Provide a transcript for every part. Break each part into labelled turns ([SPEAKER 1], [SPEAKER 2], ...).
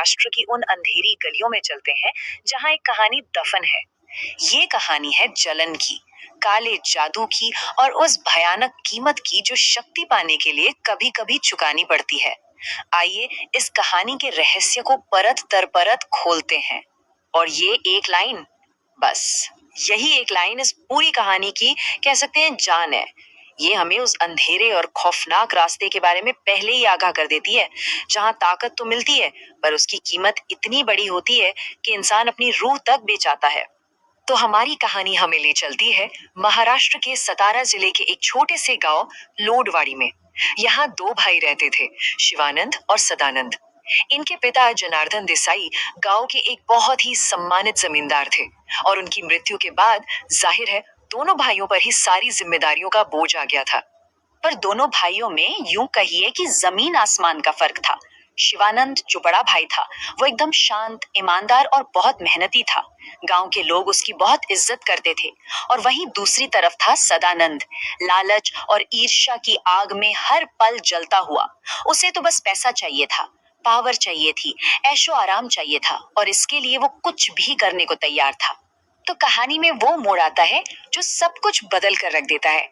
[SPEAKER 1] महाराष्ट्र की उन अंधेरी गलियों में चलते हैं जहां एक कहानी दफन है। ये कहानी है जलन की, काले जादू की और उस भयानक कीमत की जो शक्ति पाने के लिए कभी कभी चुकानी पड़ती है। आइए इस कहानी के रहस्य को परत दर परत खोलते हैं। और ये एक लाइन, बस यही एक लाइन इस पूरी कहानी की कह सकते हैं जान है। ये हमें उस अंधेरे और खौफनाक रास्ते के बारे में पहले ही आगाह कर देती है, जहां ताकत तो मिलती है पर उसकी कीमत इतनी बड़ी होती है कि इंसान अपनी रूह तक बेचाता है। तो हमारी कहानी हमें ले चलती है महाराष्ट्र के सतारा जिले के एक छोटे से गांव लोडवाड़ी में। यहाँ दो भाई रहते थे, शिवानंद और सदानंद। इनके पिता जनार्दन देसाई गांव के एक बहुत ही सम्मानित जमींदार थे और उनकी मृत्यु के बाद जाहिर है दोनों भाइयों पर ही सारी जिम्मेदारियों का बोझ आ गया था। पर दोनों भाइयों में यूं कहिए कि जमीन आसमान का फर्क था। शिवानंद जो बड़ा भाई था वो एकदम शांत, ईमानदार और बहुत मेहनती था। गांव के लोग उसकी बहुत इज्जत करते थे। और वहीं दूसरी तरफ था सदानंद, लालच और ईर्ष्या की आग में हर पल जलता हुआ। उसे तो बस पैसा चाहिए था, पावर चाहिए थी, ऐशो आराम चाहिए था और इसके लिए वो कुछ भी करने को तैयार था। तो कहानी में वो मोड़ आता है जो सब कुछ बदल कर रख देता है।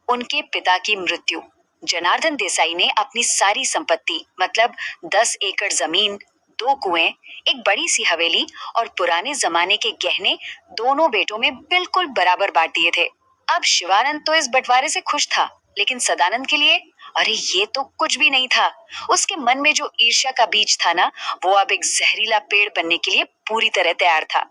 [SPEAKER 1] उनके पिता की मृत्यु। जनार्दन देसाई ने अपनी सारी संपत्ति मतलब 10 एकड़ जमीन, 2 कुएं, एक बड़ी सी हवेली और पुराने जमाने के गहने दोनों बेटों में बिल्कुल बराबर बांट दिए थे। अब शिवानंद तो इस बंटवारे से खुश था, लेकिन सदानंद के लिए अरे ये तो कुछ भी नहीं था। उसके मन में जो ईर्ष्या का बीज था ना, वो अब एक जहरीला पेड़ बनने के लिए पूरी तरह तैयार था।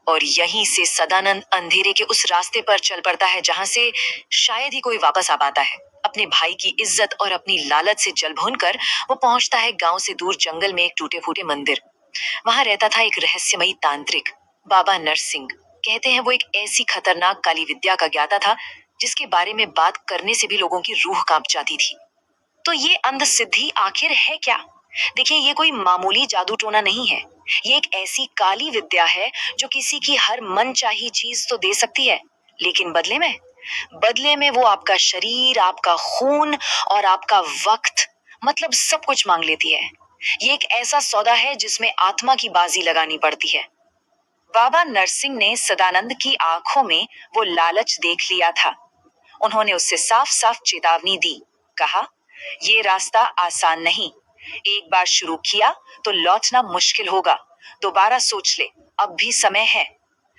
[SPEAKER 1] और यहीं से सदानंद अंधेरे के उस रास्ते पर चल पड़ता है जहां से शायद ही कोई वापस आ पाता है। अपने भाई की इज्जत और अपनी लालच से जल भून कर वो पहुंचता है गांव से दूर जंगल में एक टूटे फूटे मंदिर। वहां रहता था एक रहस्यमयी तांत्रिक, बाबा नरसिंह। कहते हैं वो एक ऐसी खतरनाक काली विद्या का ज्ञाता था जिसके बारे में बात करने से भी लोगों की रूह कांप जाती थी। तो ये अंध सिद्धि आखिर है क्या? देखिए, ये कोई मामूली जादू टोना नहीं है। ये एक ऐसी काली विद्या है जो किसी की हर मनचाही चीज तो दे सकती है, लेकिन बदले में वो आपका शरीर, आपका खून और आपका वक्त, मतलब सब कुछ मांग लेती है। ये एक ऐसा सौदा है जिसमें आत्मा की बाजी लगानी पड़ती है। बाबा नरसिंह ने सदानंद की आंखों में वो लालच देख लिया था। उन्होंने उससे साफ साफ चेतावनी दी। कहा, ये रास्ता आसान नहीं। एक बार शुरू किया तो लौटना मुश्किल होगा। दोबारा सोच ले, अब भी समय है।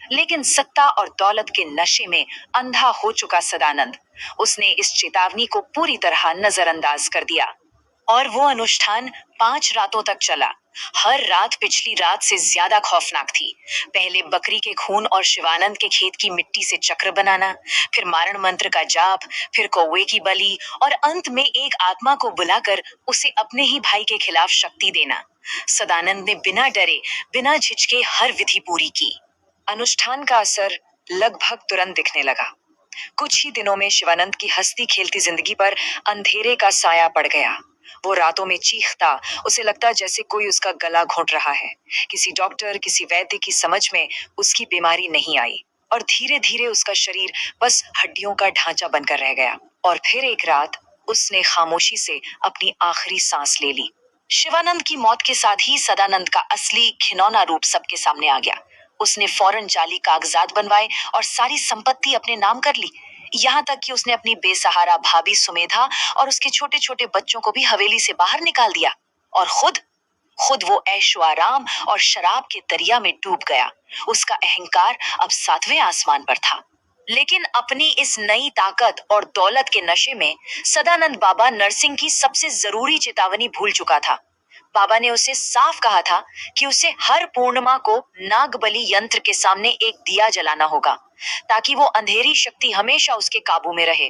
[SPEAKER 1] लेकिन सत्ता और दौलत के नशे में अंधा हो चुका सदानंद, उसने इस चेतावनी को पूरी तरह नजरअंदाज कर दिया। और वो अनुष्ठान 5 रातों तक चला। हर रात पिछली रात से ज्यादा खौफनाक थी। पहले बकरी के खून और शिवानंद के खेत की मिट्टी से चक्र बनाना, फिर मारण मंत्र का जाप, फिर कौवे की बलि और अंत में एक आत्मा को बुलाकर उसे अपने ही भाई के खिलाफ शक्ति देना। सदानंद ने बिना डरे, बिना झिझके हर विधि पूरी की। अनुष्ठान का असर लगभग तुरंत दिखने लगा। कुछ ही दिनों में शिवानंद की हंसती खेलती जिंदगी पर अंधेरे का साया पड़ गया। वो रातों में चीखता, उसे लगता जैसे कोई उसका गला घोंट रहा है। किसी डॉक्टर, किसी वैद्य की समझ में उसकी बीमारी नहीं आई और धीरे धीरे उसका शरीर बस हड्डियों का ढांचा बनकर रह गया। और फिर एक रात उसने खामोशी से अपनी आखिरी सांस ले ली। शिवानंद की मौत के साथ ही सदानंद का असली घिनौना रूप सबके सामने आ गया। उसने फौरन जाली कागजात बनवाए और सारी संपत्ति अपने नाम कर ली। यहाँ तक कि उसने अपनी बेसहारा भाभी सुमेधा और उसके छोटे छोटे बच्चों को भी हवेली से बाहर निकाल दिया। और खुद खुद वो ऐशो आराम और शराब के दरिया में डूब गया। उसका अहंकार अब 7वें आसमान पर था। लेकिन अपनी इस नई ताकत और दौलत के नशे में सदानंद बाबा नरसिंह की सबसे जरूरी चेतावनी भूल चुका था। बाबा ने उसे साफ कहा था कि उसे हर पूर्णिमा को नागबलि यंत्र के सामने एक दिया जलाना होगा, ताकि वो अंधेरी शक्ति हमेशा उसके काबू में रहे।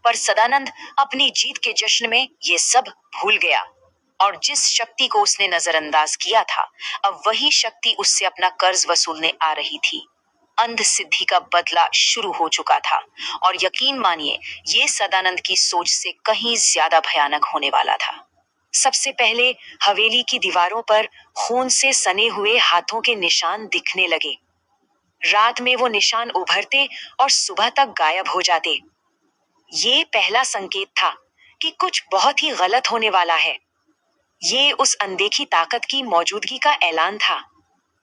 [SPEAKER 1] पर सदानंद अपनी जीत के जश्न में ये सब भूल गया और जिस शक्ति को उसने नजरअंदाज किया था, अब वही शक्ति उससे अपना कर्ज वसूलने आ रही थी। अंध सिद्धि का बदला शुरू हो चुका था और यकीन मानिए, ये सदानंद की सोच से कहीं ज्यादा भयानक होने वाला था। सबसे पहले हवेली की दीवारों पर खून से सने हुए हाथों के निशान दिखने लगे। रात में वो निशान उभरते और सुबह तक गायब हो जाते। ये पहला संकेत था कि कुछ बहुत ही गलत होने वाला है। ये उस अनदेखी ताकत की मौजूदगी का ऐलान था।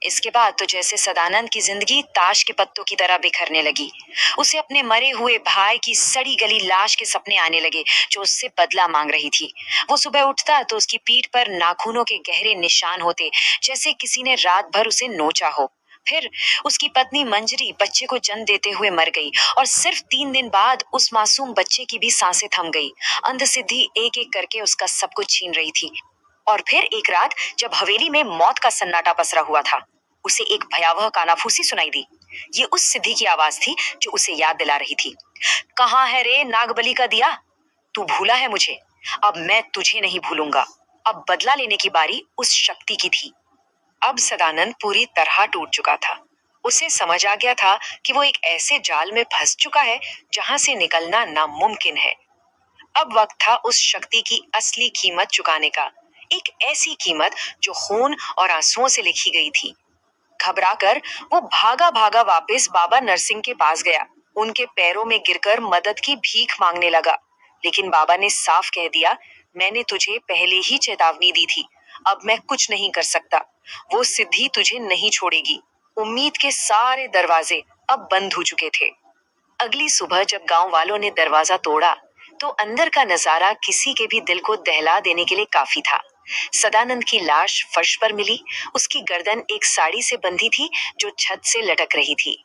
[SPEAKER 1] इसके बाद तो जैसे सदानंद की जिंदगी ताश के पत्तों की तरह बिखरने लगी। उसे अपने मरे हुए भाई की सड़ी गली लाश के सपने आने लगे, जो उससे बदला मांग रही थी। वो सुबह उठता तो उसकी पीठ पर नाखूनों के गहरे निशान होते, जैसे किसी ने रात भर उसे नोचा हो। फिर उसकी पत्नी मंजरी बच्चे को जन्म देते हुए मर गई, और सिर्फ 3 दिन बाद उस मासूम बच्चे की भी सांसें थम गई। अंधसिद्धि एक एक करके उसका सब कुछ छीन रही थी। और फिर एक रात, जब हवेली में मौत का सन्नाटा पसरा हुआ था, उसे एक भयावह कानाफूसी सुनाई दी। ये उस सिद्धि की आवाज थी जो उसे याद दिला रही थी, कहाँ है रे नागबली का दिया? तू भूला है मुझे, अब मैं तुझे नहीं भूलूंगा। अब बदला लेने की बारी उस शक्ति की थी। अब सदानंद पूरी तरह टूट चुका था। उसे समझ आ गया था कि वो एक ऐसे जाल में फंस चुका है जहां से निकलना नामुमकिन है। अब वक्त था उस शक्ति की असली कीमत चुकाने का, एक ऐसी कीमत जो खून और आंसुओं से लिखी गई थी। घबराकर वो भागा भागा वापस बाबा नरसिंह के पास गया। उनके पैरों में गिरकर मदद की भीख मांगने लगा। लेकिन बाबा ने साफ कह दिया, मैंने तुझे पहले ही चेतावनी दी थी, अब मैं कुछ नहीं कर सकता। वो सिद्धि तुझे नहीं छोड़ेगी। उम्मीद के सारे दरवाजे अब बंद हो चुके थे। अगली सुबह जब गांव वालों ने दरवाजा तोड़ा, तो अंदर का नजारा किसी के भी दिल को दहला देने के लिए काफी था। सदानंद की लाश फर्श पर मिली। उसकी गर्दन एक साड़ी से बंधी थी जो छत से लटक रही थी।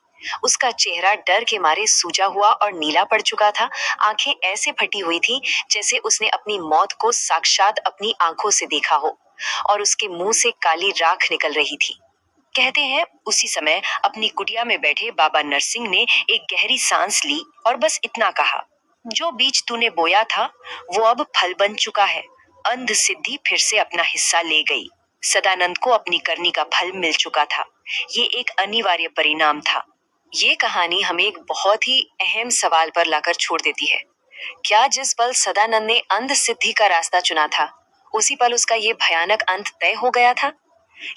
[SPEAKER 1] उसका चेहरा डर के मारे सूजा हुआ और नीला पड़ चुका था। आंखें ऐसे फटी हुई थी जैसे उसने अपनी मौत को साक्षात अपनी आंखों से देखा हो, और उसके मुंह से काली राख निकल रही थी। कहते हैं उसी समय अपनी कुटिया में बैठे बाबा नरसिंह ने एक गहरी सांस ली और बस इतना कहा, जो बीज तूने बोया था वो अब फल बन चुका है। अंध सिद्धि फिर से अपना हिस्सा ले गई। सदानंद को अपनी करनी का फल मिल चुका था। ये एक अनिवार्य परिणाम था। ये कहानी हमें एक बहुत ही अहम सवाल पर लाकर छोड़ देती है। क्या जिस पल सदानंद ने अंध सिद्धि का रास्ता चुना था, उसी पल उसका ये भयानक अंत तय हो गया था?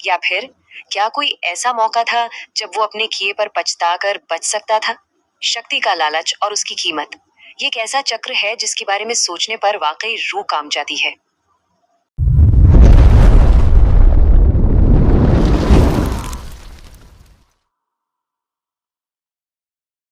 [SPEAKER 1] या फिर क्या कोई ऐसा मौका था जब वो अपने किए पर पछताकर बच सकता था? शक्ति का लालच और उसकी कीमत, ये एक ऐसा चक्र है जिसके बारे में सोचने पर वाकई रूह काम जाती है।